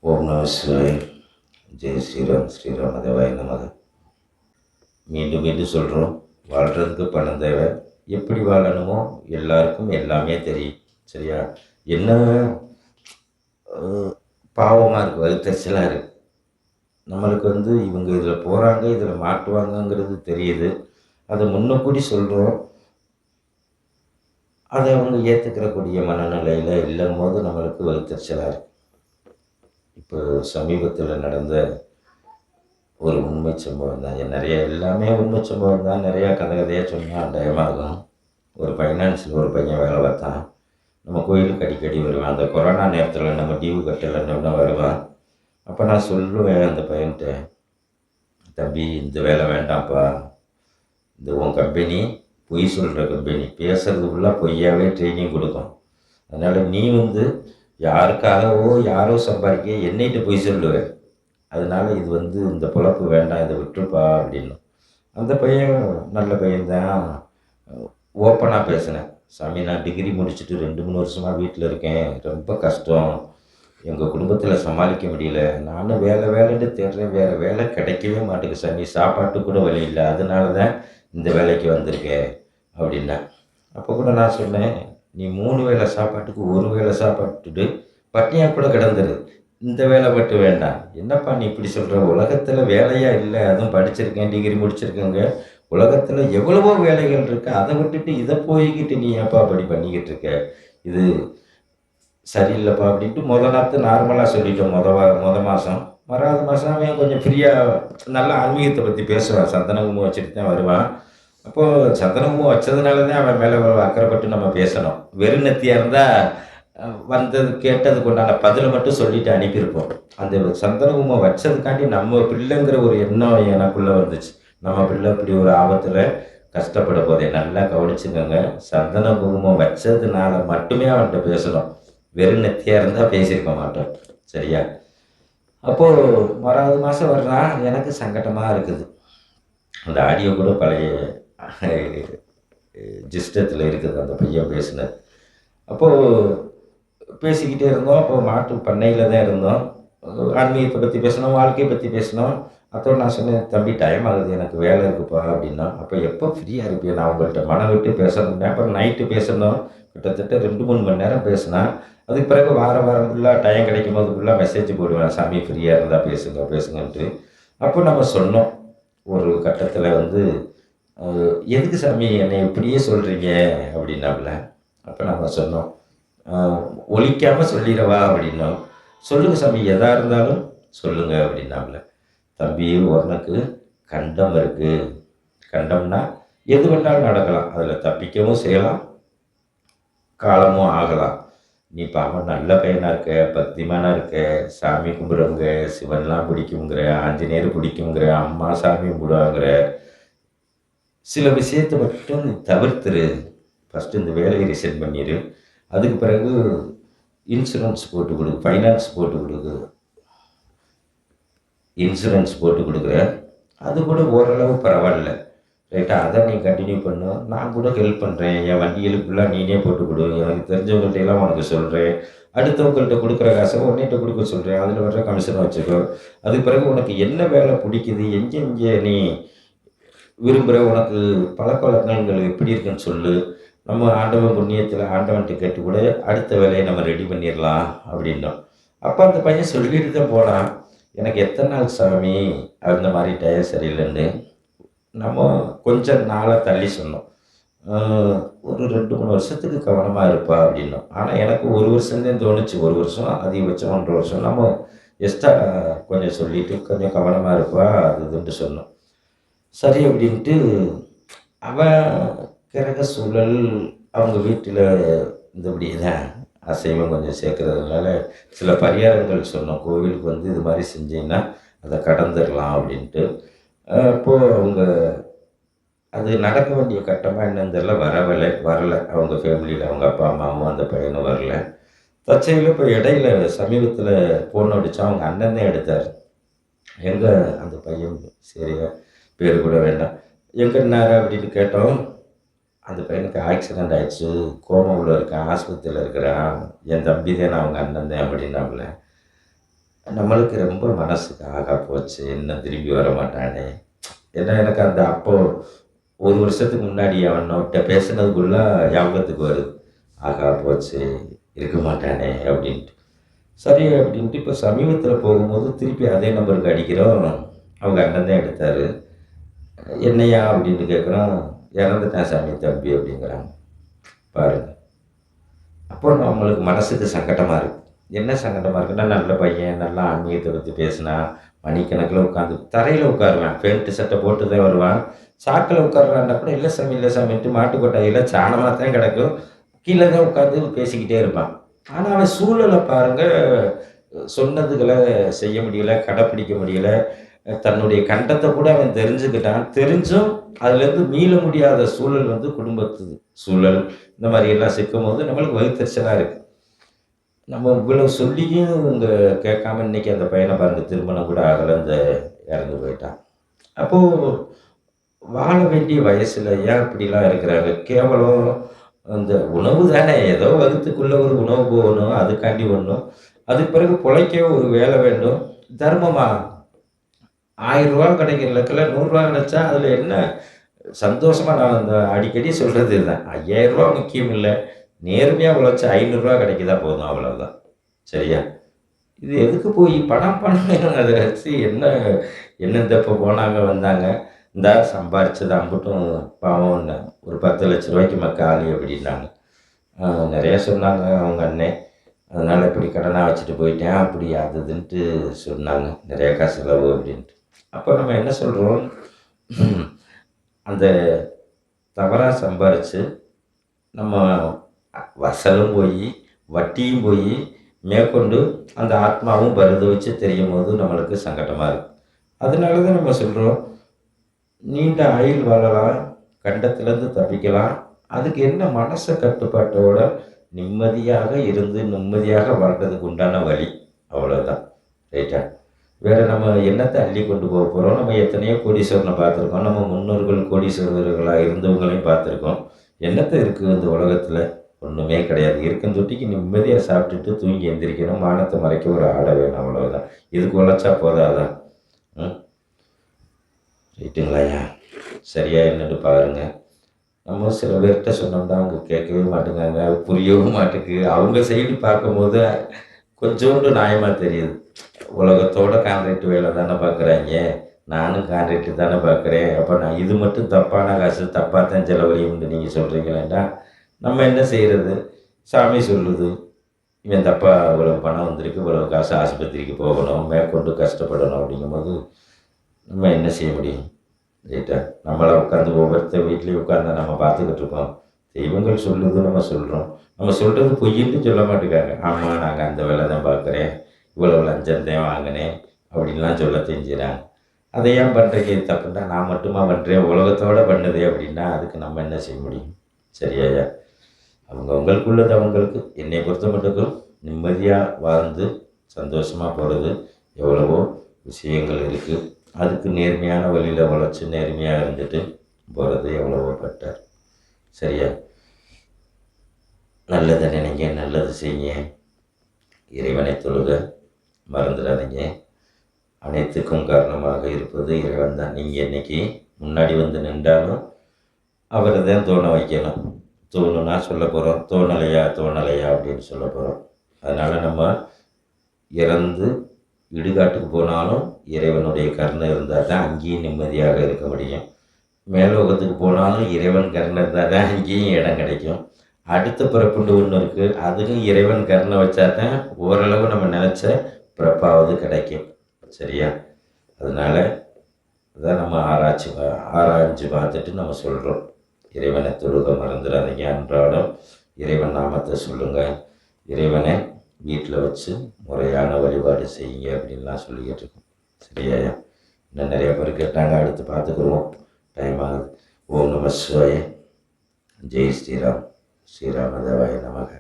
ஓம் நம சிவாய். ஜெய் ஸ்ரீராம். ஸ்ரீராம தேவாய நமக. மீண்டும் மீண்டும் சொல்கிறோம், வாழ்கிறதுக்கு பணம் தேவை. எப்படி வாழணுமோ எல்லாருக்கும் எல்லாமே தெரியும். சரியா? என்ன பாவமாக இருக்குது, வகுத்தறிச்சலாக இருக்குது. நம்மளுக்கு இவங்க இதில் போகிறாங்க, இதில் மாட்டுவாங்கங்கிறது தெரியுது. அதை முன்னக்கூடி சொல்கிறோம். அதை அவங்க ஏற்றுக்கிறக்கூடிய மனநிலையில் இல்லைங்கும் போது நம்மளுக்கு வகுத்தறிச்சலாக இருக்குது. இப்போ சமீபத்தில் நடந்த ஒரு உண்மை சம்பவம் தான். எல்லாமே உண்மை சம்பவம் தான். நிறையா கதையாக சொன்னால் டயமாகும். ஒரு ஃபைனான்ஸில் ஒரு பையன் வேலை பார்த்தான். நம்ம கோயிலுக்கு அடிக்கடி வருவான். அந்த கொரோனா நேரத்தில் நம்ம டியூ கட்டலைன்னு வருவான். அப்போ நான் சொல்லுவேன் அந்த பையன்கிட்ட, தம்பி இந்த வேலை வேண்டாம்ப்பா, இந்த உன் கம்பெனி பொய் சொல்கிற கம்பெனி, பேசுகிறதுக்குள்ளே பொய்யாவே ட்ரைனிங் கொடுக்கும். அதனால் நீ யாருக்காகவோ யாரோ சம்பாதிக்க என்னைட்டு பொய் சொல்லுவேன். அதனால் இது இந்த பொழப்பு வேண்டாம், இதை விட்டுருப்பா அப்படின்னு. அந்த பையன் நல்ல பையன்தான். ஓப்பனாக பேசினேன், சாமி நான் டிகிரி முடிச்சுட்டு 2-3 வருஷமாக வீட்டில் இருக்கேன், ரொம்ப கஷ்டம், எங்கள் குடும்பத்தில் சமாளிக்க முடியல, நானும் வேலைன்னு தேடுறேன், வேறு வேலை கிடைக்கவே மாட்டேங்குது சாமி, சாப்பாட்டு கூட வழி இல்லை, அதனால தான் இந்த வேலைக்கு வந்திருக்கேன் அப்படின்னேன். அப்போ கூட நான் சொன்னேன், நீ 3 வேளை சாப்பாட்டுக்கு 1 வேளை சாப்பாட்டுட்டு பட்னியாக கூட கிடந்துரு, இந்த வேலை மட்டும் வேண்டாம். என்னப்பா நீ இப்படி சொல்கிற, உலகத்தில் வேலையாக இல்லை, அதுவும் படிச்சிருக்கேன், டிகிரி முடிச்சிருக்கேங்க, உலகத்தில் எவ்வளவோ வேலைகள் இருக்குது, அதை விட்டுட்டு இதை போய்கிட்டு நீ ஏப்பா அப்படி பண்ணிக்கிட்டு இருக்க, இது சரியில்லைப்பா அப்படின்ட்டு நாற்று நார்மலாக சொல்லிட்டோம். மொதல் மாதம். மறாவது மாதம் அவன் கொஞ்சம் ஃப்ரீயாக நல்லா ஆன்மீகத்தை பற்றி பேசுவான். சந்தனமும் வச்சுட்டு தான் வருவான். அப்போது சந்தனமும் வச்சதுனால தான் அவன் மேலே அக்கறைப்பட்டு நம்ம பேசணும். வெறும் நெத்தியாக இருந்தால் வந்தது கேட்டதுக்கு உண்டான பதிலை மட்டும் சொல்லிட்டு அனுப்பியிருப்போம். அந்த சந்தனமும் வச்சதுக்காண்டி நம்ம பிள்ளைங்கிற ஒரு எண்ணம் எனக்குள்ளே வந்துச்சு. நம்ம பிள்ளை இப்படி ஒரு ஆபத்தில் கஷ்டப்பட போதே, நல்லா கவனிச்சுக்கோங்க. சந்தன குங்குமம் வச்சதுனால மட்டுமே அவன்கிட்ட பேசணும். வெறும் நெத்தியாக இருந்தால் பேசியிருக்க மாட்டோம். சரியா? அப்போது மறாவது மாதம் வர்றான். எனக்கு சங்கடமாக இருக்குது. அந்த ஆடியோ கூட பழைய ஜிஸ்டத்தில் இருக்குது, அந்த பையன் பேசினது. அப்போது பேசிக்கிட்டே இருந்தோம். அப்போ மாட்டு பண்ணையில் தான் இருந்தோம். ஆன்மீகத்தை பற்றி பேசினோம், வாழ்க்கையை பற்றி பேசினோம். அப்போ நான் சொன்னேன், தம்பி டைம் ஆகுது, எனக்கு வேலை இருக்குப்பா அப்படின்னா. அப்போ எப்போ ஃப்ரீயாக இருப்பேன் நான் உங்கள்கிட்ட மனம் விட்டு பேசணும். அப்புறம் நைட்டு பேசணும், கிட்டத்தட்ட 2-3 மணி நேரம் பேசினேன். அதுக்கு பிறகு வாரம் ஃபுல்லாக டைம் கிடைக்கும் போது ஃபுல்லாக மெசேஜ் போடுவேன், சாமி ஃப்ரீயாக இருந்தால் பேசுங்கன்ட்டு. அப்போ நம்ம சொன்னோம் ஒரு கட்டத்தில் எதுக்கு சாமி என்னை இப்படியே சொல்கிறீங்க அப்படின்னாப்புல. அப்போ நம்ம சொன்னோம், ஒழிக்காமல் சொல்லிடவா அப்படின்னோம். சொல்லுங்கள் சாமி, எதாக இருந்தாலும் சொல்லுங்கள் அப்படின்னாப்புல. தம்பி உனக்கு கண்டம் இருக்குது, கண்டம்னா எது வேணாலும் நடக்கலாம், அதில் தப்பிக்கவும் செய்யலாம், காலமும் ஆகலாம். நீ பாவம் நல்ல பையனாக இருக்க, பக்திமானாக இருக்க, சாமி கும்பிடுங்க, சிவன்லாம் பிடிக்குங்கிற, ஆஞ்சநேயர் பிடிக்குங்கிற, அம்மா சாமி கும்பிடுவாங்கிற, சில விஷயத்தை மட்டும் நீ தவிர்த்துரு. ஃபஸ்ட்டு இந்த வேலையை ரிசைன் பண்ணிடு. அதுக்கு பிறகு இன்சூரன்ஸ் போட்டு கொடு, ஃபைனான்ஸ் போட்டு கொடுக்கு, இன்சூரன்ஸ் போட்டு கொடுக்குற, அது கூட ஓரளவு பரவாயில்ல, ரைட்டா? அதை நீ கண்டினியூ பண்ணு. நான் கூட ஹெல்ப் பண்ணுறேன், என் வண்டிகளுக்குலாம் நீனே போட்டு கொடு, எனக்கு தெரிஞ்சவங்கள்ட்டெல்லாம் உனக்கு சொல்கிறேன், அடுத்தவங்கள்ட்ட கொடுக்குற காசை உன்னிட்ட கொடுக்க சொல்கிறேன், அதில் வர்ற கமிஷனை வச்சுக்கோ. அதுக்கு பிறகு உனக்கு என்ன வேலை பிடிக்குது, எங்கே நீ விரும்புகிற, உனக்கு பழக்க வழக்கங்கள் எப்படி இருக்குன்னு சொல்லு, நம்ம ஆண்டவன் புண்ணியத்தில் ஆண்டவன்ட்டு கேட்டு கூட அடுத்த வேலையை நம்ம ரெடி பண்ணிடலாம் அப்படின்னோம். அப்போ அந்த பையன் சொல்லிட்டு தான் போனான், எனக்கு எத்தனை நாள் சாமி அந்த மாதிரி டயர் சரியில்லைன்னு. நம்ம கொஞ்சம் நாளை தள்ளி சொன்னோம், ஒரு 2-3 வருஷத்துக்கு கவனமாக இருப்பா அப்படின்னோம். ஆனால் எனக்கு 1 வருஷம்தான் தோணுச்சு. 1 வருஷம் அதிகபட்சம் 1.5 வருஷம் நம்ம எக்ஸ்ட்ரா கொஞ்சம் சொல்லிவிட்டு கொஞ்சம் கவனமாக இருப்பா அது இதுன்ட்டு சொன்னோம். சரி அப்படின்ட்டு அவன் கிரக சூழல், அவங்க வீட்டில் இந்தபடி தான் அசைவம் கொஞ்சம் சேர்க்கறதுனால சில பரிகாரங்கள் சொன்னோம். கோவிலுக்கு இது மாதிரி செஞ்சீங்கன்னா அதை கடந்துடலாம் அப்படின்ட்டு. அப்போது அவங்க அது நடக்க வேண்டிய கட்டமாக என்னன்னு தெரியல, வரலை அவங்க ஃபேமிலியில், அவங்க அப்பா அம்மாவும் அந்த பையனும் வரல. தற்செயலில் இப்போ இடையில சமீபத்தில் ஃபோன் அடித்தா அவங்க அண்ணன் தான் எடுத்தார். எங்கே அந்த பையன், சரியா பேர் கூட வேண்டாம், எங்கன்னாரு அப்படின்னு கேட்டோம். அந்த பையனுக்கு ஆக்சிடெண்ட் ஆகிடுச்சு, கோமாவில் இருக்கான், ஆஸ்பத்திரியில் இருக்கிறான், என் தம்பி தானே அவங்க அண்ணன் தான் அப்படின்னாப்புல. நம்மளுக்கு ரொம்ப மனசுக்கு ஆகா போச்சு, என்ன திரும்பி வர மாட்டானே. ஏன்னா எனக்கு அந்த அப்போ 1 வருஷத்துக்கு முன்னாடி அவன்கிட்ட பேசுனதுக்குள்ள ஞாபகத்துக்கு வருது. ஆகா போச்சு, இருக்க மாட்டானே அப்படின்ட்டு. சரி அப்படின்ட்டு இப்போ சமீபத்தில் போகும்போது திருப்பி அதே நம்பருக்கு அடிக்கிறோம். அவங்க அண்ணன் தான் எடுத்தார். என்னையா அப்படின்னு கேட்குறோம். இறந்துட்டான் சாமி தம்பி அப்படிங்கிறாங்க. பாருங்க. அப்போ நம்மளுக்கு மனசுக்கு சங்கடமாக இருக்குது. என்ன சங்கடமாக இருக்குன்னா, நல்ல பையன், நல்லா ஆன்மீகத்தை பற்றி பேசினா மணிக்கணக்கில் உட்காந்து தரையில் உட்காருவேன். பேண்ட்டு சட்டை போட்டு தான் வருவான். சாக்கில் உட்காருவான்னா கூட இல்லை சாமி இல்லை சாமின்ட்டு மாட்டு கொட்டாயில் சாணமாக தான் கிடக்கும். கீழே தான் உட்காந்து பேசிக்கிட்டே இருப்பான். ஆனால் அவன் சூழலை பாருங்கள், சொன்னதுகளை செய்ய முடியல, கடைப்பிடிக்க முடியல. தன்னுடைய கண்டத்தை கூட அவன் தெரிஞ்சுக்கிட்டான். தெரிஞ்சும் அதுலேருந்து மீள முடியாத சூழல் வந்து குடும்பத்து சூழல் இந்த மாதிரியெல்லாம் சிக்கும்போது நம்மளுக்கு வயிற்றுச்சலாக இருக்குது. நம்ம இவ்வளோ சொல்லியும் இவங்க கேட்காம இன்றைக்கி அந்த பையனை பாருங்க, திருமணம் கூட ஆகலை, இந்த இறந்து போயிட்டான். அப்போது வாழ வேண்டிய வயசில் ஏன் இப்படிலாம் இருக்கிறாங்க? கேவலம் அந்த உணவு தானே, ஏதோ வகுத்துக்குள்ளே ஒரு உணவு போகணும், அதுக்காண்டி ஒன்றும். அதுக்கு பிறகு பிழைக்க ஒரு வேலை வேண்டும். தர்மமா? 1000 ரூபா கிடைக்கிற லெக்கில் 100 ரூபா கிடைச்சா அதில் என்ன சந்தோஷமாக? நான் அந்த அடிக்கடி சொல்கிறது இதுதான். 5000 ரூபா முக்கியம் இல்லை, நேர்மையாக உழைச்சா 500 ரூபா கிடைக்குதா போதும், அவ்வளோதான். சரியா? இது எதுக்கு போய் பணம் பணம் அதை வச்சு என்ன என்னெந்த இப்போ போனாங்க வந்தாங்க, இந்தா சம்பாரிச்சது அம்புட்டும் பாவம் ஒன்று ஒரு 10 லட்ச ரூபாய்க்கு மக்காளி அப்படின்னாங்க. நிறையா சொன்னாங்க அவங்க அண்ணன். அதனால் இப்படி கடனாக வச்சுட்டு போயிட்டேன் அப்படி அது இதுன்ட்டு சொன்னாங்க, நிறையா காசு செலவு அப்படின்ட்டு. அப்போ நம்ம என்ன சொல்கிறோம்? அந்த தவறாக சம்பாரித்து நம்ம வசலும் போய் வட்டியும் போய் மேற்கொண்டு அந்த ஆத்மாவும் பரிதவிச்சு தெரியும் போது நம்மளுக்கு சங்கடமாக இருக்குது. அதனால தான் நம்ம சொல்கிறோம், நீண்ட ஆயுள் வாழலாம், கண்டத்துலேருந்து தப்பிக்கலாம். அதுக்கு என்ன மனசை கட்டுப்பாட்டோட நிம்மதியாக இருந்து நிம்மதியாக வாழ்றதுக்கு உண்டான வழி, அவ்வளோதான். ரைட்டா? வேறு நம்ம என்னத்தை அள்ளி கொண்டு போக போகிறோம்? நம்ம எத்தனையோ கோடீஸ்வரனை பார்த்துருக்கோம், நம்ம முன்னோர்கள் கோடீஸ்வரர்களாக இருந்தவங்களையும் பார்த்துருக்கோம். என்னத்தை இருக்குது இந்த உலகத்தில்? ஒன்றுமே கிடையாது. இருக்கும் தொட்டிக்கு நிம்மதியாக சாப்பிட்டுட்டு தூங்கி எந்திரிக்கணும், மானத்தை மறைக்க ஒரு ஆடை வேணும், அவ்வளோதான். இதுக்கு உழைச்சா போதாதான்? ரைட்டுங்களாயா? சரியா என்னட்டு பாருங்கள். நம்ம சில பேர்கிட்ட சொன்னோம்னா அவங்க கேட்கவே மாட்டேங்காங்க, புரியவும் மாட்டேங்குது. அவங்க சைடு பார்க்கும்போது கொஞ்சோண்டு நியாயமாக தெரியுது. உலகத்தோட கான்ட்ராக்ட் வேலை தானே பார்க்குறாங்க, நானும் கான்ட்ராக்டு தானே பார்க்குறேன். அப்போ நான் இது மட்டும் தப்பான காசு, தப்பாக தான் செலவழியும்னு நீங்கள் சொல்கிறீங்களேண்டா, நம்ம என்ன செய்கிறது? சாமி சொல்லுது, இவன் தப்பாக இவ்வளோ பணம் வந்திருக்கு, இவ்வளோ காசு ஆஸ்பத்திரிக்கு போகணும், மேற்கொண்டு கஷ்டப்படணும் அப்படிங்கும்போது நம்ம என்ன செய்ய முடியும்? ரைட்டா? நம்மளை உட்காந்து ஒவ்வொருத்தர் வீட்லேயும் உட்காந்து நம்ம பார்த்துக்கிட்டு இருக்கோம். தெய்வங்கள் சொல்லுது, நம்ம சொல்கிறோம். நம்ம சொல்கிறது பொய்யின்னு சொல்ல மாட்டேங்காங்க. ஆமாம், நாங்கள் அந்த வேலை தான் பார்க்குறேன், இவ்வளோ லஞ்சம் தான் வாங்கினேன் அப்படின்லாம் சொல்ல தெரிஞ்சுறாங்க. அதை ஏன் பண்ணுறீங்க? இது தப்புன்னா நான் மட்டுமா பண்ணுறேன், உலகத்தோடு பண்ணுதே அப்படின்னா அதுக்கு நம்ம என்ன செய்ய முடியும்? சரியாயா? அவங்களுக்குள்ளது அவங்களுக்கு. என்னை பொறுத்த மட்டுக்கும் நிம்மதியாக வாழ்ந்து சந்தோஷமாக போகிறது எவ்வளவோ விஷயங்கள் இருக்குது. அதுக்கு நேர்மையான வழியில் உழைச்சி நேர்மையாக இருந்துட்டு போகிறது எவ்வளவோ பெட்டர். சரியா? நல்லதை நினைங்க, நல்லது செய்யுங்க, இறைவனை தொழுக மறந்துடாதீங்க. அனைத்துக்கும் காரணமாக இருப்பது இறைவன் தான். நீங்கள் என்றைக்கு முன்னாடி வந்து நின்றாலும் அவரை தான் தோண வைக்கணும். தோணுன்னா சொல்ல போகிறோம், தோணலையா அப்படின்னு சொல்ல போகிறோம். அதனால் நம்ம இறந்து இடுகாட்டுக்கு போனாலும் இறைவனுடைய கருணை இருந்தால் தான் அங்கேயும் நிம்மதியாக இருக்க முடியும். மேலோகத்துக்கு போனாலும் இறைவன் கருணை இருந்தால் தான் அங்கேயும் இடம் கிடைக்கும். அடுத்த பிறப்புண்டு ஒன்று இருக்குது, அதுக்கும் இறைவன் கருணை வச்சா தான் ஓரளவு நம்ம நினச்ச பிறப்பாவது கிடைக்கும். சரியா? அதனால் அதான் நம்ம ஆராய்ச்சி பார்த்துட்டு நம்ம சொல்கிறோம். இறைவனை தொழுக மறந்துடாதீங்க. அன்றாடம் இறைவன் நாமத்தை சொல்லுங்கள். இறைவனை வீட்டில் வச்சு முறையான வழிபாடு செய்யுங்க அப்படின்லாம் சொல்லிக்கிட்டு இருக்கோம். சரியா? இன்னும் நிறைய பேர் கேட்டாங்க, அடுத்து பார்த்துக்குருவோம், டைம் ஆகுது. ஓம் நம சிவாய. ஜெய் ஸ்ரீராம். ஸ்ரீராம தேவாய நமக.